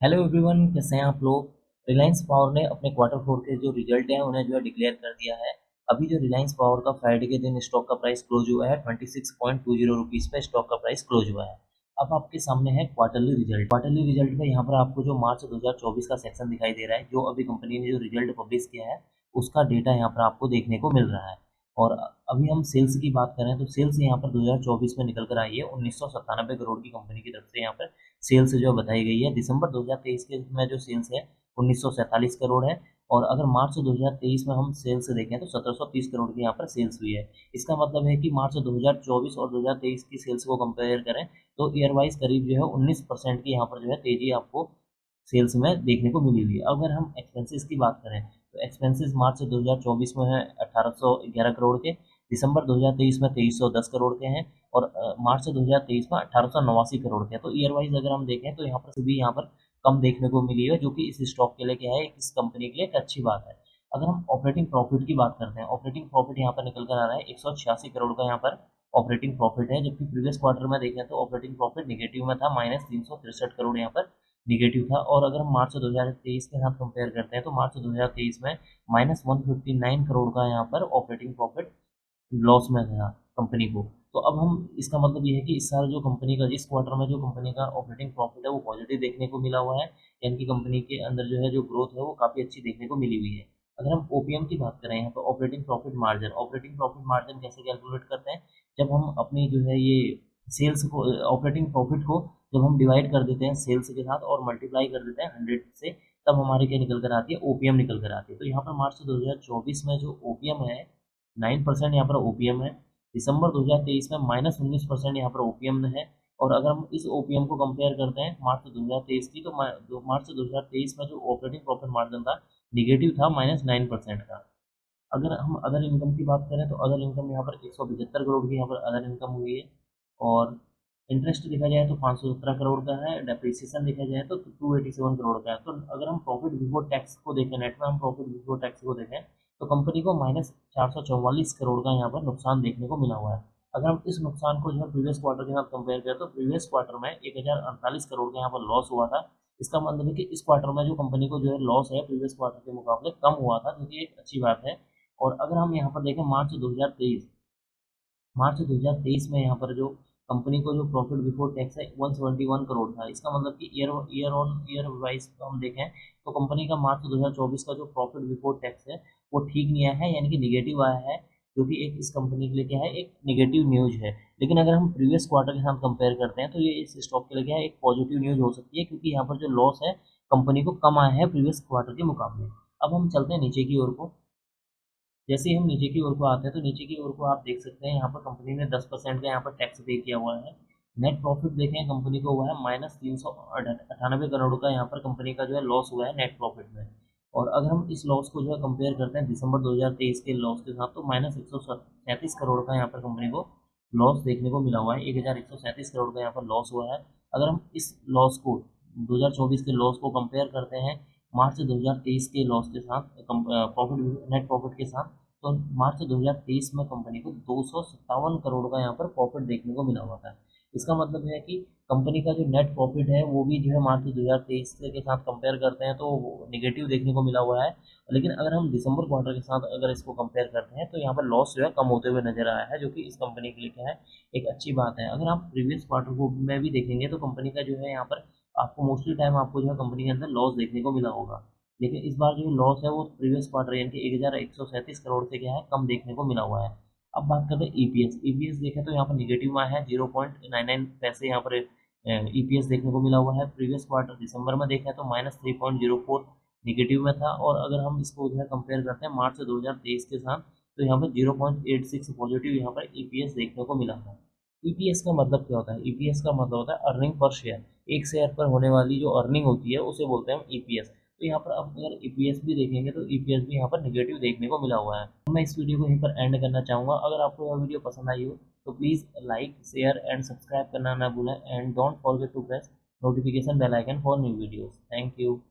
Hello everyone, कैसे हैं आप लोग। रिलायंस पावर ने अपने क्वार्टर फोर के जो रिजल्ट हैं उन्हें जो है डिक्लेयर कर दिया है। अभी जो रिलायंस पावर का फ्राइडे के दिन स्टॉक का प्राइस क्लोज हुआ है 26.20 रुपीज़ पे स्टॉक का प्राइस क्लोज हुआ है। अब आपके सामने है क्वार्टरली रिजल्ट में यहाँ पर आपको जो मार्च 2024 का सेक्शन दिखाई दे रहा है, जो अभी कंपनी ने जो रिजल्ट पब्लिश किया है उसका डेटा यहाँ पर आपको देखने को मिल रहा है। और अभी हम सेल्स की बात करें तो सेल्स यहाँ पर 2024 में निकल कर आई है 1997 करोड़ की कंपनी की तरफ से यहाँ पर सेल्स जो बताई गई है। दिसंबर 2023 के में जो सेल्स है 1947 करोड़ है। और अगर मार्च 2023 में हम सेल्स देखें तो 1730 करोड़ की यहाँ पर सेल्स हुई है। इसका मतलब है कि मार्च 2024 और 2023 की सेल्स को कंपेयर करें तो ईयर वाइज करीब जो है 19% की यहाँ पर जो है तेजी आपको सेल्स में देखने को मिली हुई है। अगर हम एक्सपेंसेस की बात करें तो एक्सपेंसेस मार्च 2024 में है 1811 करोड़ के, दिसंबर 2023 में 2310 करोड़ के हैं, और मार्च 2023 में 1889 करोड़ के हैं। तो ईयर वाइज अगर हम देखें तो यहाँ पर भी यहाँ पर कम देखने को मिली है, जो कि इस स्टॉक के लिए क्या है, इस कंपनी के लिए एक अच्छी बात है। अगर हम ऑपरेटिंग प्रॉफिट की बात करते हैं, ऑपरेटिंग प्रॉफिट यहाँ पर निकल कर आ रहा है 186 करोड़ का यहाँ पर ऑपरेटिंग प्रॉफिट है, जबकि प्रीवियस क्वार्टर में देखें तो ऑपरेटिंग प्रॉफिट निगेटिव में था, -363 करोड़ यहाँ पर निगेटिव था। और अगर हम मार्च 2023 के साथ कंपेयर करते हैं तो मार्च 2023 में -159 करोड़ का यहाँ पर ऑपरेटिंग प्रॉफिट लॉस में था कंपनी को। तो अब हम इसका मतलब ये है कि इस साल जो कंपनी का इस क्वार्टर में जो कंपनी का ऑपरेटिंग प्रॉफिट है वो पॉजिटिव देखने को मिला हुआ है, यानी कि कंपनी के अंदर जो है जो ग्रोथ है वो काफ़ी अच्छी देखने को मिली हुई है। अगर हम ओपीएम की बात करें यहाँ तो ऑपरेटिंग प्रॉफिट मार्जिन कैसे कैलकुलेट करते हैं, जब हम अपनी जो है ये सेल्स को ऑपरेटिंग प्रॉफिट को जब हम डिवाइड कर देते हैं सेल्स के साथ और मल्टीप्लाई कर देते हैं 100 से, तब हमारे क्या निकल कर आती है, ओपीएम निकल कर आती है। तो यहाँ पर मार्च 2024 में जो ओपीएम है 9% यहाँ पर ओपीएम है। दिसंबर 2023 में -19% यहाँ पर ओपीएम है। और अगर हम इस ओपीएम को कंपेयर करते हैं मार्च 2023 की, तो मार्च 2023 में जो ऑपरेटिंग प्रॉफिट मार्जिन था निगेटिव था, -9% का। अगर हम अदर इनकम की बात करें तो अदर इनकम यहाँ पर 175 करोड़ की यहाँ पर अदर इनकम हुई है। और इंटरेस्ट देखा जाए तो 517 करोड़ का है, डेप्रिसिएशन देखा जाए तो 287 करोड़ का है। तो अगर हम प्रॉफिट बिफोर टैक्स को देखें, नेट में हम प्रॉफिट बिफोर टैक्स को देखें तो कंपनी को -444 करोड़ का यहाँ पर नुकसान देखने को मिला हुआ है। अगर हम इस नुकसान को जो है प्रीवियस क्वार्टर के साथ कंपेयर करें तो प्रीवियस क्वार्टर में 1048 करोड़ का यहाँ पर लॉस हुआ था। इसका मतलब है कि इस क्वार्टर में जो कंपनी को जो है लॉस है प्रीवियस क्वार्टर के मुकाबले कम हुआ था, जो कि एक अच्छी बात है। और अगर हम यहाँ पर देखें मार्च 2023 में यहाँ पर जो कंपनी को जो प्रॉफिट बिफोर टैक्स है 171 करोड़ था। इसका मतलब कि year year on year wise हम देखें तो कंपनी का मार्च 2024 का जो प्रॉफिट बिफोर टैक्स है वो ठीक नहीं आया है, यानी कि निगेटिव आया है, जो कि एक इस कंपनी के लिए क्या है, एक निगेटिव न्यूज है। लेकिन अगर हम प्रीवियस क्वार्टर के साथ कंपेयर करते हैं तो ये इस स्टॉक के लिए क्या है, एक पॉजिटिव न्यूज हो सकती है, क्योंकि यहाँ पर जो लॉस है कंपनी को कम आया है प्रीवियस क्वार्टर के मुकाबले। अब हम चलते हैं नीचे की ओर को। जैसे ही हम नीचे की ओर को आते हैं तो नीचे की ओर को आप देख सकते हैं यहाँ पर कंपनी ने 10% का यहाँ पर टैक्स पे किया हुआ है। नेट प्रॉफिट देखें कंपनी को हुआ है -398 करोड़ का यहाँ पर कंपनी का जो है लॉस हुआ है नेट प्रॉफिट में। और अगर हम इस लॉस को जो है कंपेयर करते हैं दिसंबर 2023 के लॉस के साथ तो -137 करोड़ का यहाँ पर कंपनी को लॉस देखने को मिला हुआ है। 1137 करोड़ का यहाँ पर लॉस हुआ है। अगर हम इस लॉस को 2024 के लॉस को कंपेयर करते हैं मार्च 2023 के लॉस के साथ, प्रॉफिट नेट प्रॉफिट के साथ, तो मार्च 2023 में कंपनी को 257 करोड़ का यहाँ पर प्रॉफिट देखने को मिला हुआ था। इसका मतलब है कि कंपनी का जो नेट प्रॉफिट है वो भी जो है मार्च 2023 के साथ कंपेयर करते हैं तो निगेटिव देखने को मिला हुआ है। लेकिन अगर हम दिसंबर क्वार्टर के साथ अगर इसको कंपेयर करते हैं तो यहाँ पर लॉस जो है कम होते हुए नजर आया है, जो कि इस कंपनी के लिए क्या है, एक अच्छी बात है। अगर आप प्रीवियस क्वार्टर को में भी देखेंगे तो कंपनी का जो है यहाँ पर आपको मोस्टली टाइम आपको जो है कंपनी के अंदर लॉस देखने को मिला होगा। लेकिन इस बार जो लॉस है वो प्रीवियस क्वार्टर यानी कि 1137 करोड़ से क्या है, कम देखने को मिला हुआ है। अब बात करते हैं ईपीएस। ईपीएस देखें तो यहाँ पर निगेटिव में है, 0.99 पैसे यहाँ पर ईपीएस देखने को मिला हुआ है। प्रीवियस क्वार्टर दिसंबर में देखें तो -3.04 निगेटिव में था। और अगर हम इसको जो है कंपेयर करते हैं मार्च 2023 के साथ तो यहाँ पर 0.86 पॉजिटिव यहाँ पर ईपीएस देखने को मिला था। ईपीएस का मतलब क्या होता है? ईपीएस का मतलब होता है अर्निंग पर शेयर। एक शेयर पर होने वाली जो अर्निंग होती है उसे बोलते हैं हम ईपीएस। तो यहाँ पर अब अगर ईपीएस भी देखेंगे तो ईपीएस भी यहाँ पर निगेटिव देखने को मिला हुआ है। तो मैं इस वीडियो को यहीं पर एंड करना चाहूँगा। अगर आपको यह वीडियो पसंद आई हो तो please like share and subscribe करना ना भूलें, and don't forget to press notification bell icon for new videos. Thank you.